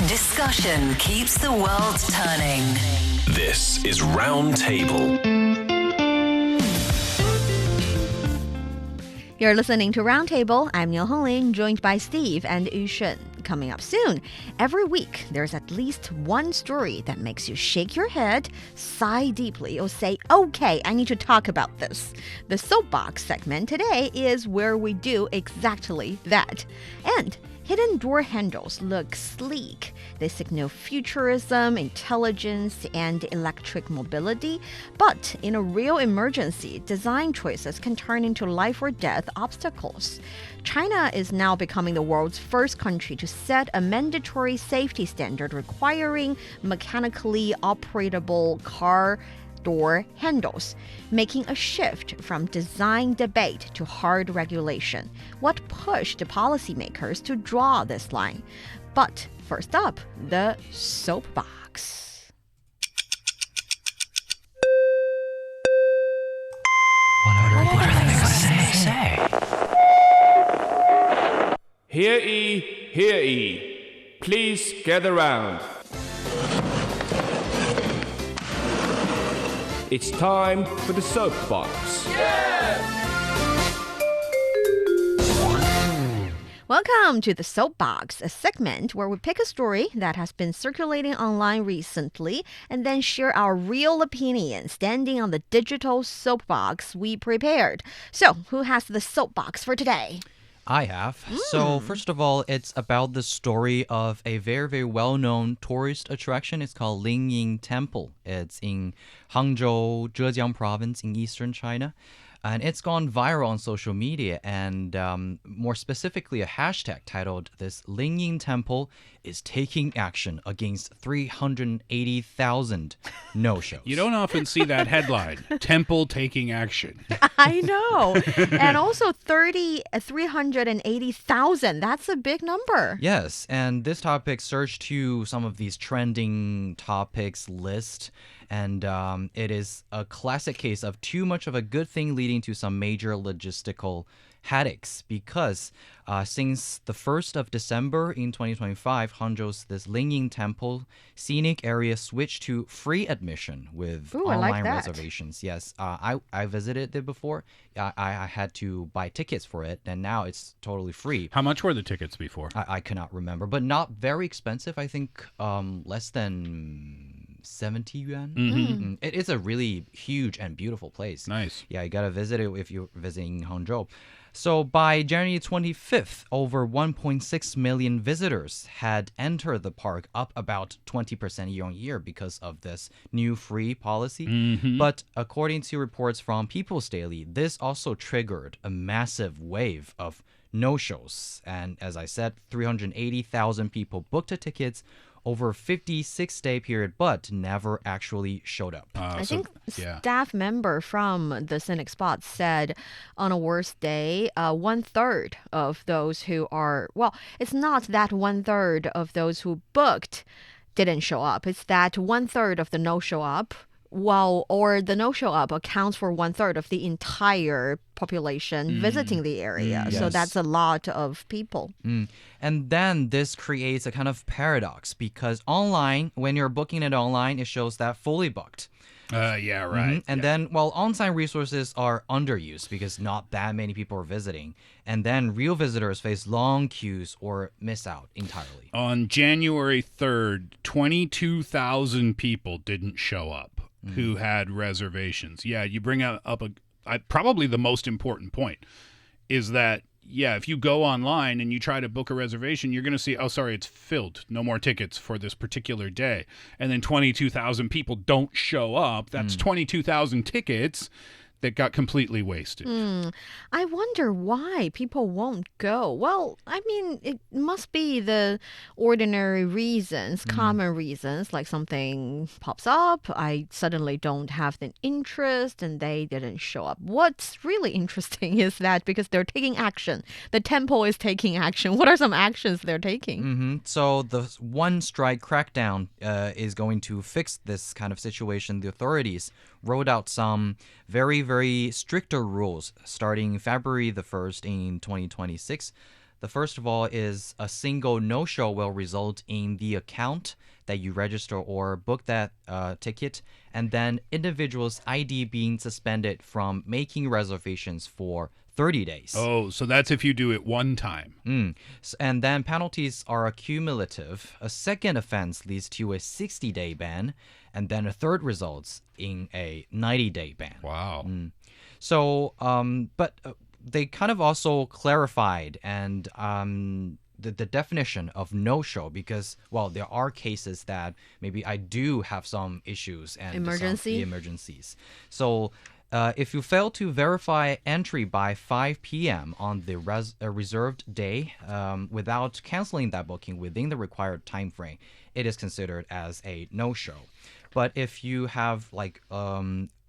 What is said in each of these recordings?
Discussion keeps the world turning. This is Roundtable. You're listening to Roundtable. I'm Niu Honglin, joined by Steve and Yushun. Coming up soon, every week there's at least one story that makes you shake your head, sigh deeply, or say, okay, I need to talk about this. The Soapbox segment today is where we do exactly that. And hidden door handles look sleek. They signal futurism, intelligence, and electric mobility. But in a real emergency, design choices can turn into life or death obstacles. China is now becoming the world's first country to set a mandatory safety standard requiring mechanically operable car door handles, making a shift from design debate to hard regulation. What pushed the policymakers to draw this line? But first up, the Soapbox. What are they going to say? Hear ye, hear ye. Please gather round. It's time for the Soapbox. Welcome to the Soapbox, a segment where we pick a story that has been circulating online recently and then share our real opinion standing on the digital soapbox we prepared. So, who has the soapbox for today? I have. So, first of all, it's about the story of a very, very well-known tourist attraction. It's called Lingying Temple. It's in Hangzhou, Zhejiang province in eastern China. And it's gone viral on social media, and more specifically, a hashtag titled, "This Lingying Temple is taking action against 380,000 no-shows." You don't often see that headline, Temple taking action. I know. And also 380,000. That's a big number. Yes, and this topic surged to some of these trending topics list. And it is a classic case of too much of a good thing leading to some major logistical headaches, because since the 1st of December in 2025, Hangzhou's this Lingying Temple scenic area switched to free admission with online reservations. Yes, I visited it before. I had to buy tickets for it, and now it's totally free. How much were the tickets before? I cannot remember, but not very expensive. I think less than 70 yuan. It is a really huge and beautiful place. Nice. Yeah, you gotta visit it if you're visiting Hangzhou. So by January 25th, over 1.6 million visitors had entered the park, up about 20% year on year because of this new free policy. But according to reports from People's Daily, this also triggered a massive wave of no-shows. And as I said, 380,000 people booked the tickets over a 56-day period, but never actually showed up. I think staff member from the Scenic Spot said on a worst day, 1/3 of those who are, well, it's not that 1/3 of those who booked didn't show up. It's that 1/3 of the no-show up, or the no-show up accounts for 1/3 of the entire population visiting the area. So Yes. that's a lot of people. And then this creates a kind of paradox, because online, when you're booking it online, it shows that fully booked. Yeah, right. And then, well, on-site resources are underused because not that many people are visiting. And then real visitors face long queues or miss out entirely. On January 3rd, 22,000 people didn't show up who had reservations. Yeah, you bring up probably the most important point is that, yeah, if you go online and you try to book a reservation, you're going to see, oh, sorry, it's filled. No more tickets for this particular day. And then 22,000 people don't show up. That's 22,000 tickets that got completely wasted. I wonder why people won't go. Well, I mean, it must be the ordinary reasons, common reasons, like something pops up, I suddenly don't have the interest, and they didn't show up. What's really interesting is that because they're taking action, the temple is taking action. What are some actions they're taking? So the one strike crackdown is going to fix this kind of situation. The authorities rolled out some very, very stricter rules starting February the 1st in 2026. The first of all is a single no-show will result in the account that you register or book that ticket, and then individuals' ID being suspended from making reservations for 30 days. Oh, so that's if you do it one time. And then penalties are cumulative. A second offense leads to a 60-day ban, and then a third results in a 90-day ban. Wow. So, but they kind of also clarified and the definition of no-show because, well, there are cases that maybe I do have some issues and emergencies. So if you fail to verify entry by 5 p.m. on the reserved day without canceling that booking within the required time frame, it is considered as a no-show. But if you have like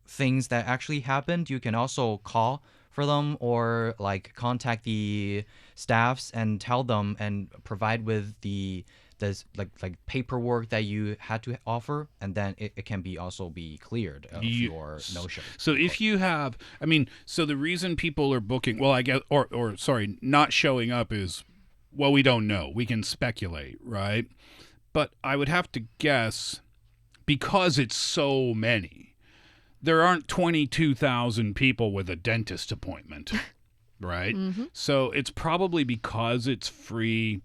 things that actually happened, you can also call for them or like contact the staffs and tell them and provide with the like paperwork that you had to offer, and then it can be also be cleared of your no-show. So if you have, I mean, so the reason people are booking, well, I guess, or sorry, not showing up is, well, we don't know. We can speculate, right? But I would have to guess, because it's so many, there aren't 22,000 people with a dentist appointment, right? So it's probably because it's free.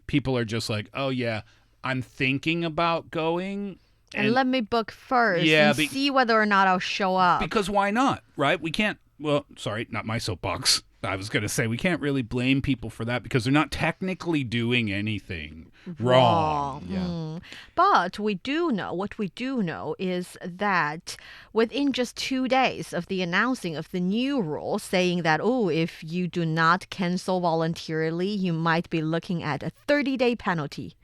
People are just like, oh, yeah, I'm thinking about going. And let me book first and see whether or not I'll show up. Because why not, right? We can't, well, sorry, not my soapbox. I was going to say we can't really blame people for that because they're not technically doing anything wrong. Yeah. But what we do know is that within just 2 days of the announcing of the new rule saying that, if you do not cancel voluntarily, you might be looking at a 30-day penalty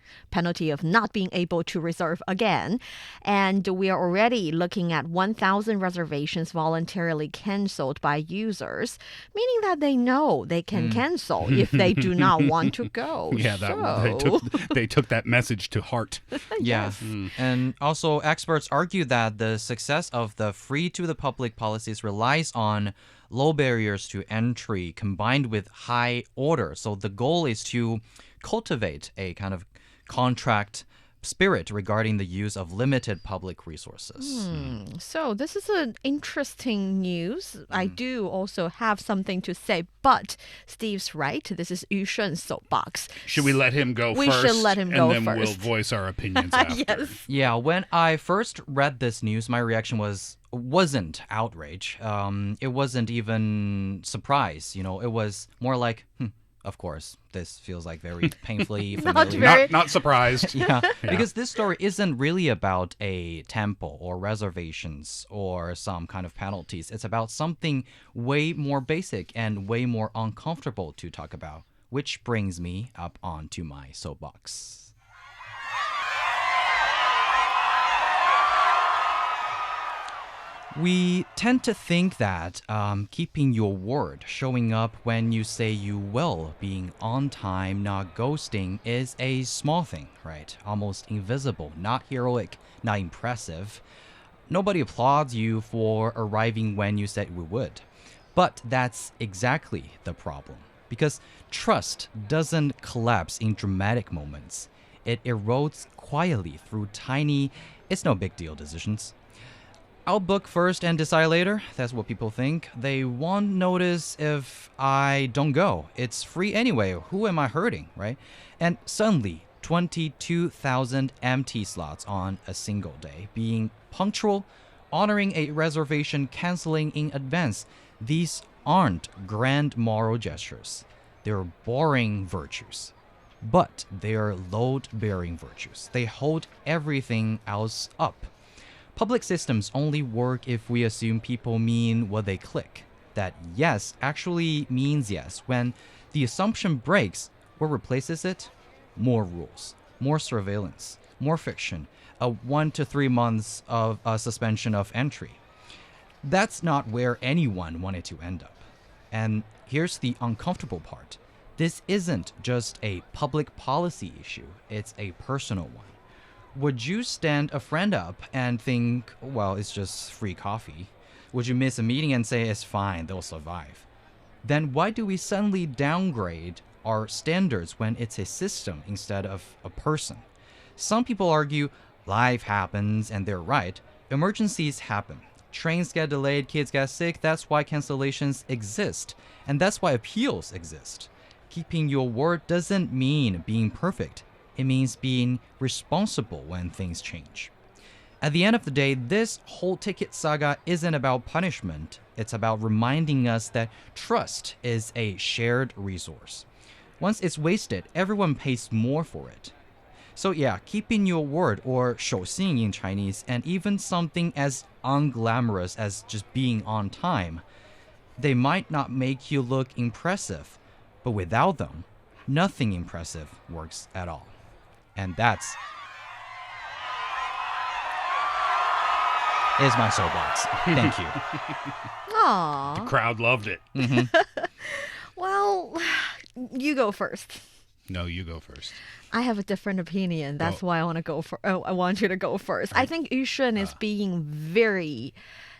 of not being able to reserve again. And we are already looking at 1,000 reservations voluntarily canceled by users, meaning that they know they can cancel if they do not want to go. Yeah, they took that message to heart. Yeah. And also experts argue that the success of the free to the public policies relies on low barriers to entry combined with high order. So the goal is to cultivate a kind of contract spirit regarding the use of limited public resources. So this is an interesting news. I do also have something to say, but Steve's right. This is Yushun's soapbox. Should we let him go first? We should let him go first. And then we'll first. voice our opinions after. Yes. Yeah, when I first read this news, my reaction wasn't outrage. It wasn't even surprise. It was more like, of course, this feels like very painfully familiar. Not surprised. Yeah, because this story isn't really about a temple or reservations or some kind of penalties. It's about something way more basic and way more uncomfortable to talk about, which brings me up onto my soapbox. We tend to think that keeping your word, showing up when you say you will, being on time, not ghosting, is a small thing, right? Almost invisible, not heroic, not impressive. Nobody applauds you for arriving when you said we would. But that's exactly the problem. Because trust doesn't collapse in dramatic moments. It erodes quietly through tiny, it's no big deal decisions. I'll book first and decide later. That's what people think. They won't notice if I don't go. It's free anyway. Who am I hurting, right? And suddenly, 22,000 empty slots on a single day. Being punctual, honoring a reservation, canceling in advance. These aren't grand moral gestures. They're boring virtues. But they're load-bearing virtues. They hold everything else up. Public systems only work if we assume people mean what they click. That yes actually means yes. When the assumption breaks, what replaces it? More rules, more surveillance, more fiction, a 1 to 3 months of suspension of entry. That's not where anyone wanted to end up. And here's the uncomfortable part. This isn't just a public policy issue, it's a personal one. Would you stand a friend up and think, well, it's just free coffee? Would you miss a meeting and say it's fine, they'll survive? Then why do we suddenly downgrade are standards when it's a system instead of a person. Some people argue life happens, and they're right. Emergencies happen. Trains get delayed, kids get sick. That's why cancellations exist. And that's why appeals exist. Keeping your word doesn't mean being perfect. It means being responsible when things change. At the end of the day, this whole ticket saga isn't about punishment. It's about reminding us that trust is a shared resource. Once it's wasted, everyone pays more for it. So yeah, keeping your word, or 守信 in Chinese, and even something as unglamorous as just being on time, they might not make you look impressive, but without them, nothing impressive works at all. And that's is my soapbox. Thank you. Aww. The crowd loved it. Well, you go first. No, you go first. I have a different opinion. That's why I want to go for. Oh, I want you to go first. I think Yushun is being very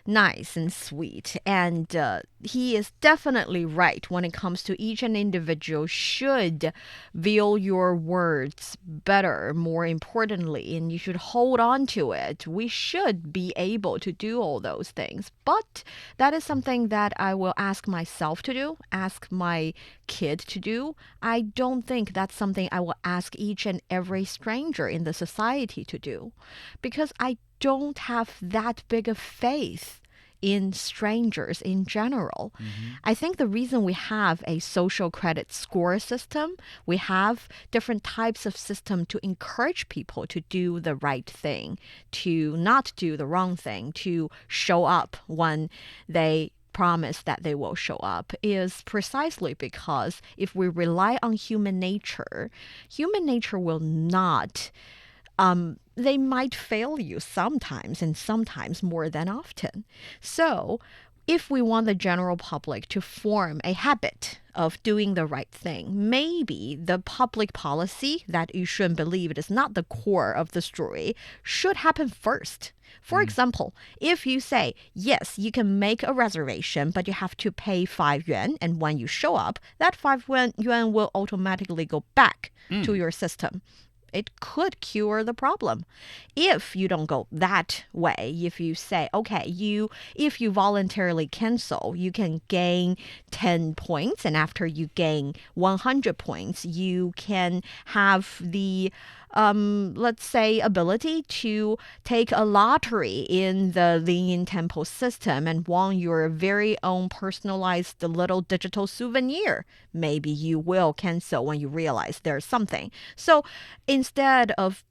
nice and sweet, and he is definitely right when it comes to each and individual should view your words better, more importantly, and you should hold on to it. We should be able to do all those things, but that is something that I will ask myself to do, ask my kid to do. I don't think that's something I will ask each and every stranger in the society to do, because I don't have that big of faith in strangers in general. I think the reason we have a social credit score system, we have different types of system to encourage people to do the right thing, to not do the wrong thing, to show up when they promise that they will show up, is precisely because if we rely on human nature will not they might fail you sometimes, and sometimes more than often. So if we want the general public to form a habit of doing the right thing, maybe the public policy that Yushun believed is not the core of the story should happen first. For example, if you say, yes, you can make a reservation, but you have to pay 5 yuan, and when you show up, that 5 yuan will automatically go back to your system. It could cure the problem. If you don't go that way, if you say, okay, if you voluntarily cancel, you can gain 10 points, and after you gain 100 points, you can have the let's say, ability to take a lottery in the Lin Temple system and won your very own personalized little digital souvenir. Maybe you will cancel when you realize there's something. So instead of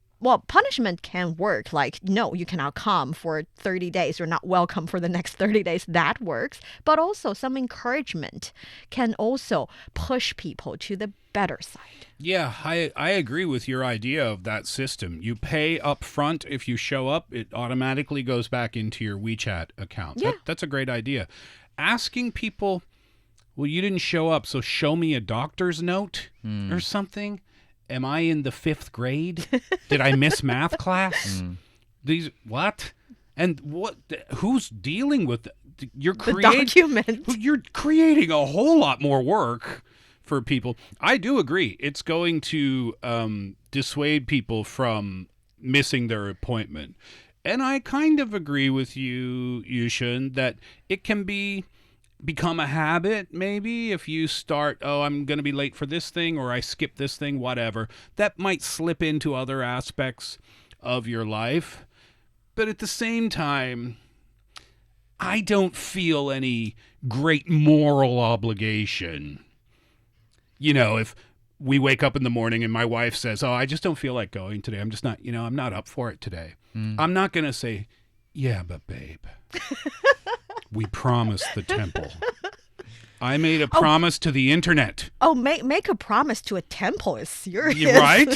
punishment can work, like, no, you cannot come for 30 days. You're not welcome for the next 30 days. That works. But also some encouragement can also push people to the better side. Yeah, I agree with your idea of that system. You pay up front. If you show up, it automatically goes back into your WeChat account. Yeah. That's a great idea. Asking people, well, you didn't show up, so show me a doctor's note or something. Am I in the 5th grade? Did I miss math class? What? And what? Who's dealing with you're the document? You're creating a whole lot more work for people. I do agree. It's going to dissuade people from missing their appointment. And I kind of agree with you, Yushun, that it can become a habit, maybe, if you start, I'm going to be late for this thing, or I skip this thing, whatever. That might slip into other aspects of your life. But at the same time, I don't feel any great moral obligation. You know, if we wake up in the morning and my wife says, I just don't feel like going today. I'm just not, I'm not up for it today. I'm not going to say, yeah, but babe, we promised the temple. I made a promise to the internet. Make a promise to a temple is serious. Right?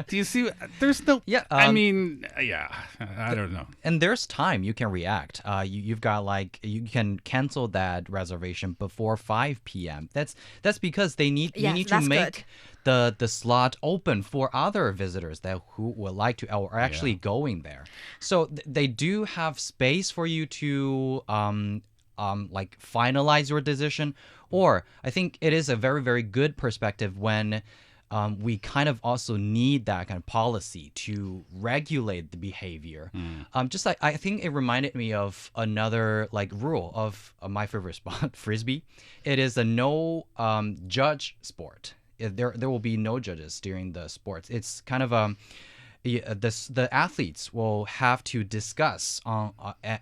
Do you see? There's no... Yeah. I mean, yeah. I don't know. And there's time you can react. You've got you can cancel that reservation before 5 p.m. That's because you need to make the slot open for other visitors who would like to or are actually going there. So they do have space for you to like finalize your decision. Or I think it is a very, very good perspective when we kind of also need that kind of policy to regulate the behavior. Just like I think it reminded me of another like rule of my favorite sport, frisbee. It is a no judge sport. There will be no judges during the sports. It's kind of the athletes will have to discuss on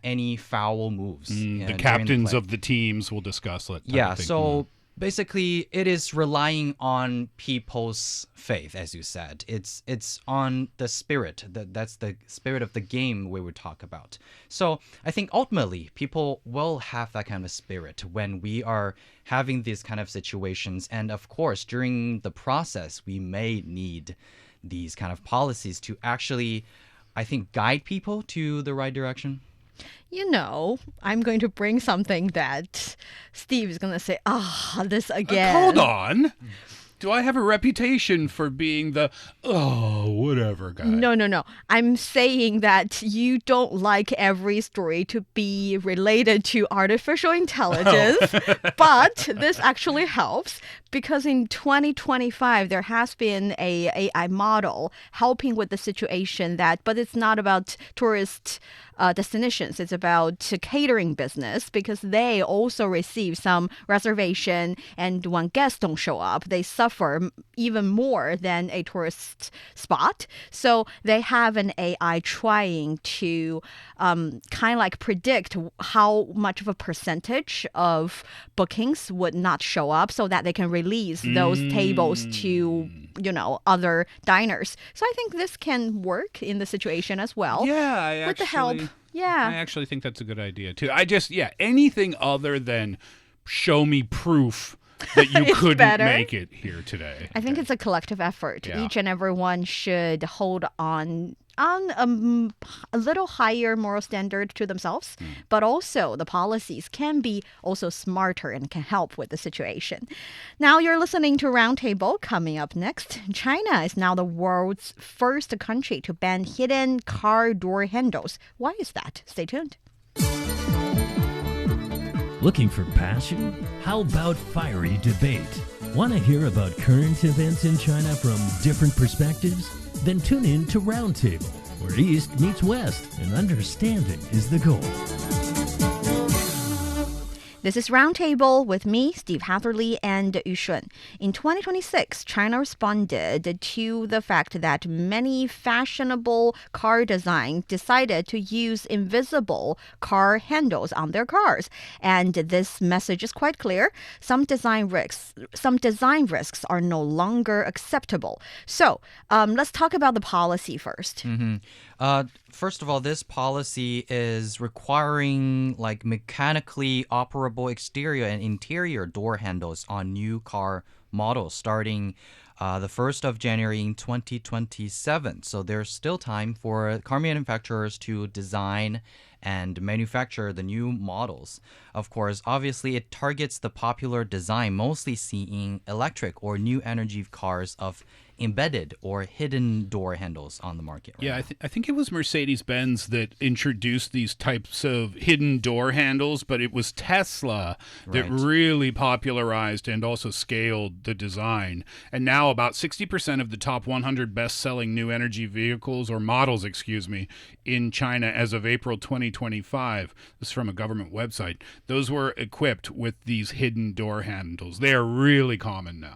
any foul moves. The captains of the teams will discuss it. Yeah, so basically it is relying on people's faith, as you said. It's on the spirit. That's the spirit of the game we would talk about. So I think ultimately people will have that kind of spirit when we are having these kind of situations. And of course, during the process, we may need these kind of policies to actually, I think, guide people to the right direction. You know, I'm going to bring something that Steve is going to say, this again. Hold on. Do I have a reputation for being the, whatever guy? No. I'm saying that you don't like every story to be related to artificial intelligence, but this actually helps because in 2025, there has been a AI model helping with the situation but it's not about tourist destinations. It's about catering business because they also receive some reservation, and when guests don't show up, they suffer even more than a tourist spot. So they have an AI trying to kind of like predict how much of a percentage of bookings would not show up so that they can release those tables to other diners. So I think this can work in the situation as well. Yeah, with the help. Yeah. I actually think that's a good idea too. Anything other than show me proof that you couldn't make it here today. I think it's a collective effort. Yeah. Each and everyone should hold on a little higher moral standard to themselves, but also the policies can be also smarter and can help with the situation. Now you're listening to Roundtable. Coming up next, China is now the world's first country to ban hidden car door handles. Why is that? Stay tuned. Looking for passion? How about fiery debate? Want to hear about current events in China from different perspectives? Then tune in to Roundtable, where East meets West and understanding is the goal. This is Roundtable with me, Steve Hatherley, and Yushun. In 2026, China responded to the fact that many fashionable car designs decided to use invisible car handles on their cars. And this message is quite clear. Some design risks are no longer acceptable. So let's talk about the policy first. First of all, this policy is requiring like mechanically operable exterior and interior door handles on new car models starting the 1st of January in 2027. So there's still time for car manufacturers to design and manufacture the new models. Of course, obviously, it targets the popular design mostly seen in electric or new energy cars of embedded or hidden door handles on the market. Yeah, I think it was Mercedes-Benz that introduced these types of hidden door handles, but it was Tesla that really popularized and also scaled the design. And now about 60% of the top 100 best-selling new energy vehicles, or models, in China as of April 2025, this is from a government website, those were equipped with these hidden door handles. They are really common now.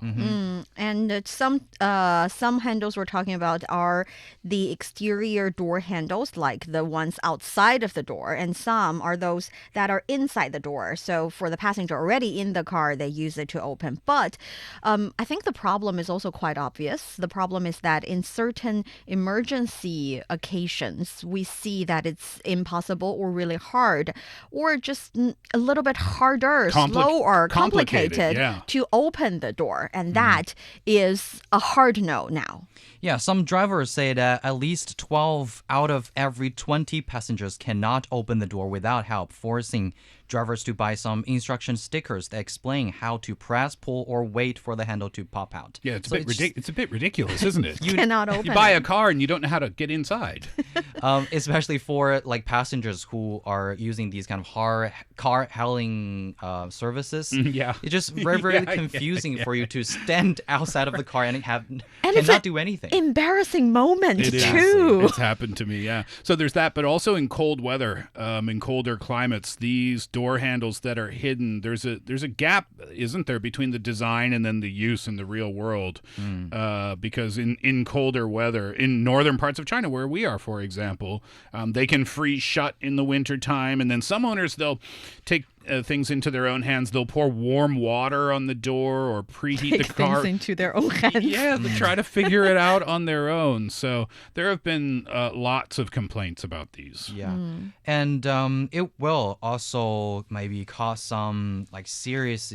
And some handles we're talking about are the exterior door handles, like the ones outside of the door, and some are those that are inside the door. So for the passenger already in the car, they use it to open. But I think the problem is also quite obvious. The problem is that in certain emergency occasions, we see that it's impossible or really hard or just a little bit harder, slow or complicated yeah. to open the door. And that is a hard no now. Yeah, some drivers say that at least 12 out of every 20 passengers cannot open the door without help, forcing drivers to buy some instruction stickers that explain how to press, pull, or wait for the handle to pop out. Yeah, it's a bit ridiculous, isn't it? You cannot open You buy it. a car and you don't know how to get inside. Especially for like passengers who are using these kind of car hailing services. Yeah. It's just very Yeah, confusing for you to stand outside of the car and it's cannot do anything. Embarrassing moment It is. too. It's happened to me, yeah. So there's that, but also in cold weather, in colder climates, these door handles that are hidden, there's a gap, isn't there, between the design and then the use in the real world? Because in colder weather, in northern parts of China, where we are, for example, they can freeze shut in the wintertime, and then some owners, they'll take things into their own hands. They'll pour warm water on the door or preheat Take the car. things into their own hands. Yeah, they try to figure it out on their own. So there have been lots of complaints about these. Yeah. And it will also maybe cause some like serious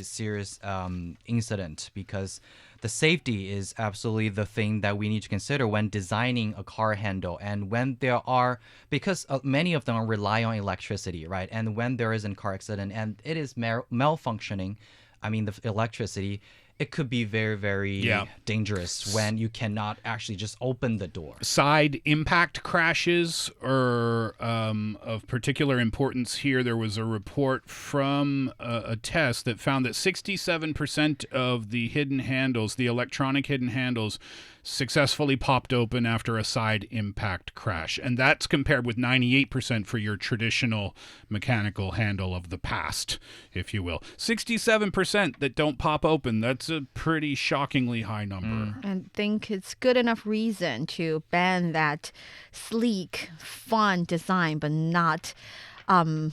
incident, because the safety is absolutely the thing that we need to consider when designing a car handle. And when there are, because many of them rely on electricity, right? And when there is a car accident and it is malfunctioning, I mean, the electricity, it could be very, very dangerous when you cannot actually just open the door. Side impact crashes are of particular importance here. There was a report from a test that found that 67% of the hidden handles, the electronic hidden handles, successfully popped open after a side impact crash. And that's compared with 98% for your traditional mechanical handle of the past, if you will. 67% that don't pop open. That's a pretty shockingly high number. And think it's good enough reason to ban that sleek, fun design, but not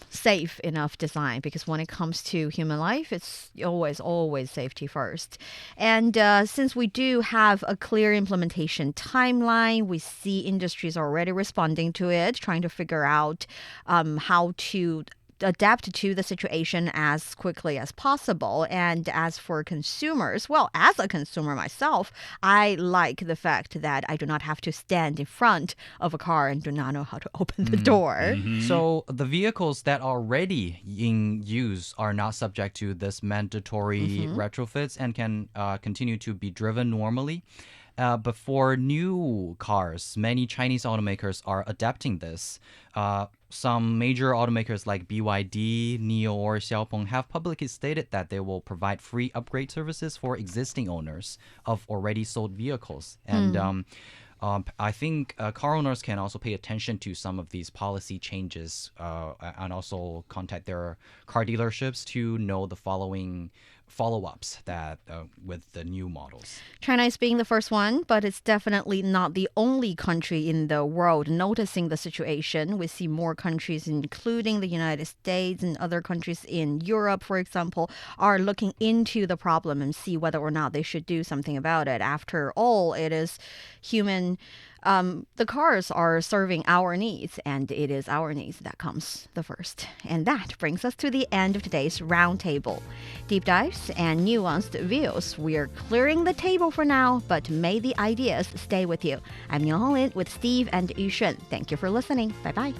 safe enough design, because when it comes to human life, it's always safety first. And since we do have a clear implementation timeline, we see industries already responding to it, trying to figure out how to adapt to the situation as quickly as possible. And as for consumers, well, as a consumer myself, I like the fact that I do not have to stand in front of a car and do not know how to open the door. So the vehicles that are already in use are not subject to this mandatory retrofits and can continue to be driven normally. But for new cars, many Chinese automakers are adapting this. Some major automakers like BYD, NIO, or Xiaopeng have publicly stated that they will provide free upgrade services for existing owners of already sold vehicles. And I think car owners can also pay attention to some of these policy changes and also contact their car dealerships to know the following follow-ups that with the new models. China is being the first one, but it's definitely not the only country in the world noticing the situation. We see more countries, including the United States and other countries in Europe, for example, are looking into the problem and see whether or not they should do something about it. After all, it is human. The cars are serving our needs, and it is our needs that comes the first. And that brings us to the end of today's roundtable. Deep dives and nuanced views. We're clearing the table for now, but may the ideas stay with you. I'm Niu Honglin with Steve and Yushun. Thank you for listening. Bye-bye.